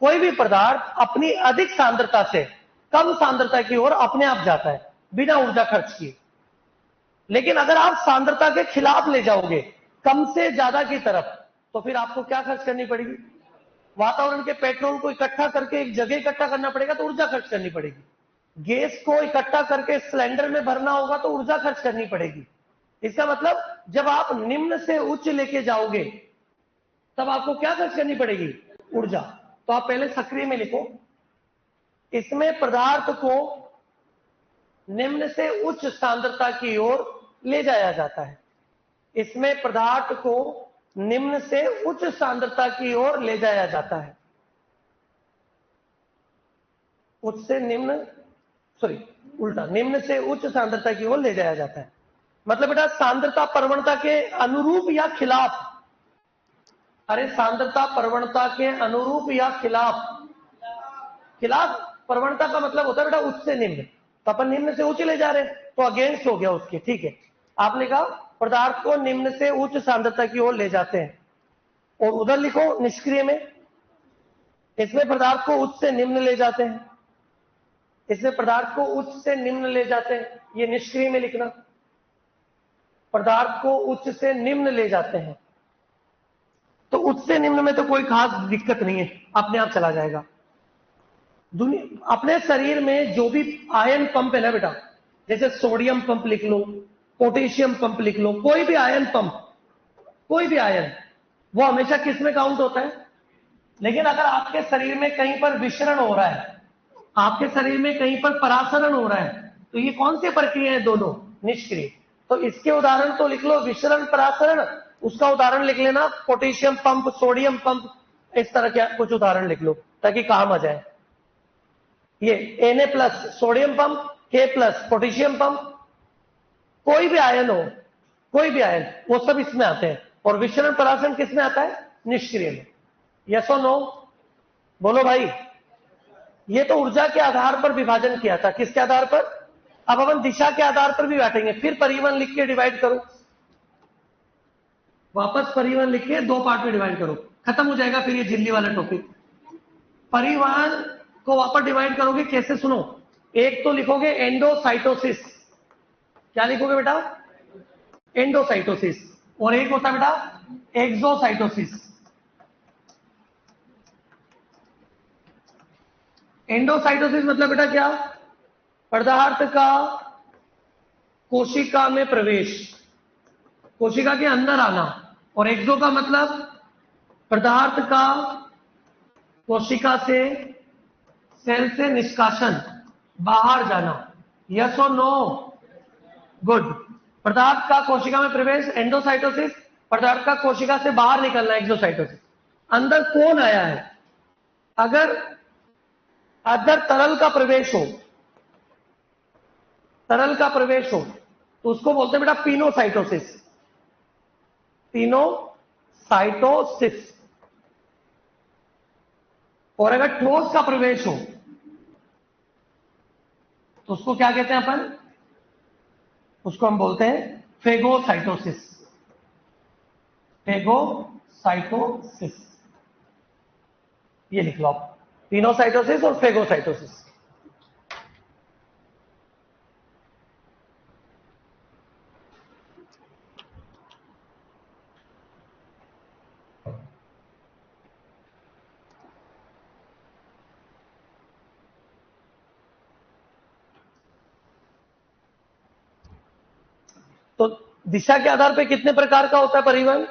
कोई भी पदार्थ अपनी अधिक सांद्रता से कम सांद्रता की ओर अपने आप जाता है बिना ऊर्जा खर्च किए। लेकिन अगर आप सांद्रता के खिलाफ ले जाओगे, कम से ज्यादा की तरफ, तो फिर आपको क्या खर्च करनी पड़ेगी? वातावरण के पेट्रोल को इकट्ठा करके एक जगह इकट्ठा करना पड़ेगा तो ऊर्जा खर्च करनी पड़ेगी। गैस को इकट्ठा करके सिलेंडर में भरना होगा तो ऊर्जा खर्च करनी पड़ेगी। इसका मतलब जब आप निम्न से उच्च लेके जाओगे तब आपको क्या खर्च करनी पड़ेगी? ऊर्जा। तो आप पहले सक्रिय में लिखो, इसमें पदार्थ को निम्न से उच्च सांद्रता की ओर ले जाया जाता है। इसमें पदार्थ को निम्न से उच्च सांद्रता की ओर ले जाया जाता है। उच्च से निम्न, सॉरी उल्टा, निम्न से उच्च सांद्रता की ओर ले जाया जाता है। मतलब बेटा सांद्रता प्रवणता के अनुरूप या खिलाफ? अरे सांद्रता प्रवणता के अनुरूप या खिलाफ? खिलाफ। प्रवणता का मतलब होता है बेटा उच्च से निम्न, तो अपन निम्न से उच्च ले जा रहे हैं तो अगेंस्ट हो गया उसके, ठीक है। आपने कहा पदार्थ को निम्न से उच्च सांद्रता की ओर ले जाते हैं, और उधर लिखो निष्क्रिय में, इसमें पदार्थ को उच्च से निम्न ले जाते हैं, इसमें पदार्थ को उच्च से निम्न ले जाते हैं, ये निष्क्रिय में लिखना। पदार्थ को उच्च से निम्न ले जाते हैं, तो उच्च से निम्न में तो कोई खास दिक्कत नहीं है, अपने आप चला जाएगा। दुनिया अपने शरीर में जो भी आयन पंप है ना बेटा, जैसे सोडियम पंप लिख लो, पोटेशियम पंप लिख लो, कोई भी आयन पंप, कोई भी आयन, वो हमेशा किस में काउंट होता है? लेकिन अगर आपके शरीर में कहीं पर विषरण हो रहा है, आपके शरीर में कहीं पर परासरण हो रहा है, तो ये कौन सी प्रक्रिया है? दोनों निष्क्रिय। तो इसके उदाहरण तो लिख लो विषरण परासरण, उसका उदाहरण लिख लेना पोटेशियम पंप, सोडियम पंप, इस तरह के कुछ उदाहरण लिख लो ताकि काम आ जाए। ये Na+ sodium pump, K+ potassium pump, कोई भी आयन हो, कोई भी आयन, वो सब इसमें आते हैं। और विषरण परासरण किस में आता है? निष्क्रिय में। यस और नो? बोलो भाई। ये तो ऊर्जा के आधार पर विभाजन किया था, किसके आधार पर? अब अपन दिशा के आधार पर भी बांटेंगे। फिर परिवहन लिख के डिवाइड करो, वापस परिवहन लिख के दो पार्ट में डिवाइड करो, खत्म हो जाएगा फिर ये झिल्ली वाला टॉपिक। परिवहन को वापस डिवाइड करोगे कैसे? सुनो, एक तो लिखोगे एंडोसाइटोसिस। क्या लिखोगे बेटा? एंडोसाइटोसिस। और एक होता है बेटा एक्सोसाइटोसिस। एंडोसाइटोसिस मतलब बेटा क्या? पदार्थ का कोशिका में प्रवेश, कोशिका के अंदर आना। और एक्सो का मतलब पदार्थ का कोशिका से, सेल से निष्कासन, बाहर जाना। यस और नो? गुड। पदार्थ का कोशिका में प्रवेश एंडोसाइटोसिस, पदार्थ का कोशिका से बाहर निकलना एक्सोसाइटोसिस। अंदर कौन आया है? अगर अंदर तरल का प्रवेश हो, तरल का प्रवेश हो तो उसको बोलते हैं बेटा पिनोसाइटोसिस, पिनोसाइटोसिस। और अगर ठोस का प्रवेश हो तो उसको क्या कहते हैं अपन? उसको हम बोलते हैं फेगोसाइटोसिस, फेगोसाइटोसिस। ये लिख लो आप, पिनोसाइटोसिस और फेगोसाइटोसिस। तो दिशा के आधार पर कितने प्रकार का होता है परिवहन?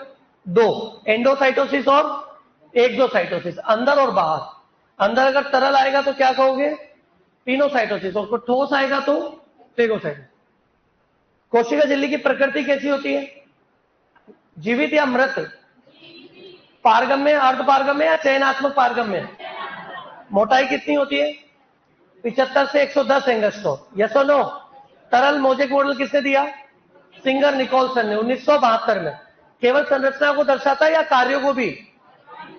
2, एंडोसाइटोसिस और एक्सोसाइटोसिस, अंदर और बाहर। अंदर अगर तरल आएगा तो क्या कहोगे? पिनोसाइटोसिस, और ठोस आएगा तो फेगोसाइटोसिस। कोशिका झिल्ली की प्रकृति कैसी होती है? जीवित या मृत? पारगम्य, अर्धपारगम्य या चयनात्मक पारगम्य? मोटाई कितनी होती है? 75 से 110 एंगस्ट्रॉम। यस और नो? तरल मोजेक मॉडल किसने दिया? सिंगर निकोलसन ने 1972 में। केवल संरचना को दर्शाता है या कार्यों को भी?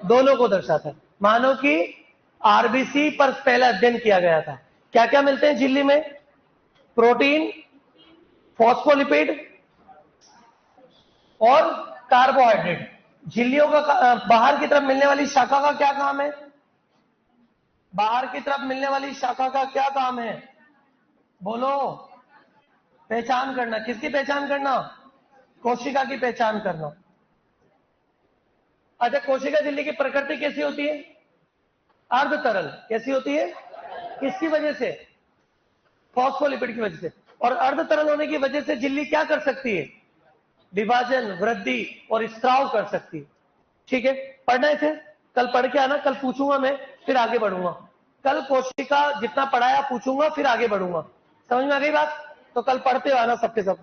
दोनों को दर्शाता है। मानव की आरबीसी पर पहला अध्ययन किया गया था। क्या क्या मिलते हैं झिल्ली में? प्रोटीन, फॉस्फोलिपिड और कार्बोहाइड्रेट। झिल्लियों का बाहर की तरफ मिलने वाली शाखा का क्या काम है? बाहर की तरफ मिलने वाली शाखा का क्या काम है? बोलो। पहचान करना। किसकी पहचान करना? कोशिका की पहचान करना। अच्छा, कोशिका झिल्ली की प्रकृति कैसी होती है? अर्ध तरल। कैसी होती है? किसकी वजह से? फॉस्फोलिपिड की वजह से। और अर्ध तरल होने की वजह से झिल्ली क्या कर सकती है? विभाजन, वृद्धि और स्त्राव कर सकती है। ठीक है, पढ़ना है इसे, कल पढ़ के आना, कल पूछूंगा मैं, फिर आगे बढ़ूंगा। कल कोशिका जितना पढ़ाया पूछूंगा, फिर आगे बढ़ूंगा। समझ में आ गई बात? तो कल पढ़ते हो आना सबके सब।